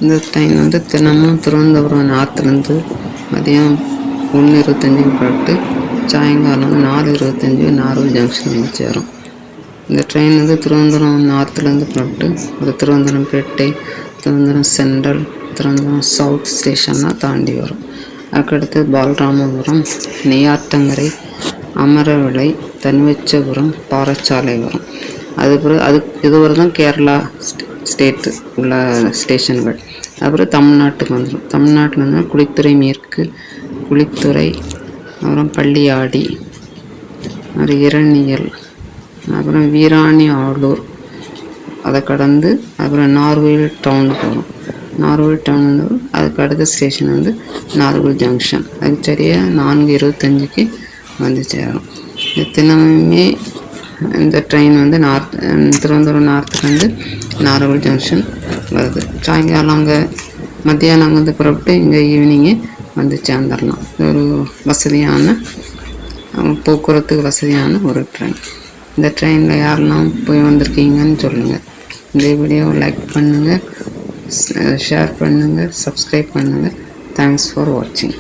இந்த ட்ரெயின் வந்து தினமும் திருவனந்தபுரம் நார்த்துலேருந்து மதியம் 1:25 புறப்பட்டு சாயங்காலம் 4:25 நாகூர் ஜங்ஷன் வந்து சேரும். இந்த ட்ரெயின் வந்து திருவனந்தபுரம் நார்த்துலேருந்து புறப்பட்டு ஒரு திருவனந்தபுரம்பேட்டை, திருவனந்தபுரம் சென்ட்ரல், திருவனந்தபுரம் சவுத் ஸ்டேஷன்லாம் தாண்டி வரும். அதுக்கடுத்து பாலராமபுரம், நெய்யாற்றங்கரை, அமரவிளை, தன்வச்சபுரம், பாறச்சாலை வரும். இதுவரை தான் கேரளா ஸ்டேட்டு உள்ள ஸ்டேஷன்கள். அப்புறம் தமிழ்நாட்டுக்கு வந்துடும். தமிழ்நாட்டில் வந்து குளித்துறை மேற்கு, குளித்துறை, அப்புறம் பள்ளியாடி, அப்புறம் இரணியல், அப்புறம் வீராணி ஆளூர், அதை கடந்து அப்புறம் நார்வேல் டவுனுக்கு வரும். நார்வேல் டவுன் வந்து அதுக்கு அடுத்த ஸ்டேஷன் வந்து நார்வேல் ஜங்ஷன். அதுக்கு சரியாக 4:25க்கு வந்து சேரும். தினமுமே இந்த ட்ரெயின் வந்து திருவனந்தபுரம் நார்த்துலேருந்து நார்வேல் ஜங்ஷன் வருது. சாயங்காலம் அங்கே மத்தியானம் அங்கேருந்து புறப்பட்டு இங்கே ஈவினிங்கே வந்து சேர்ந்துடலாம். ஒரு வசதியான போக்குவரத்துக்கு வசதியான ஒரு ட்ரெயின். இந்த ட்ரெயினில் யாரெல்லாம் போய் வந்திருக்கீங்கன்னு சொல்லுங்கள். இந்த வீடியோவை லைக் பண்ணுங்கள், ஷேர் பண்ணுங்கள், சப்ஸ்கிரைப் பண்ணுங்கள். தேங்க்ஸ் ஃபார் வாட்சிங்.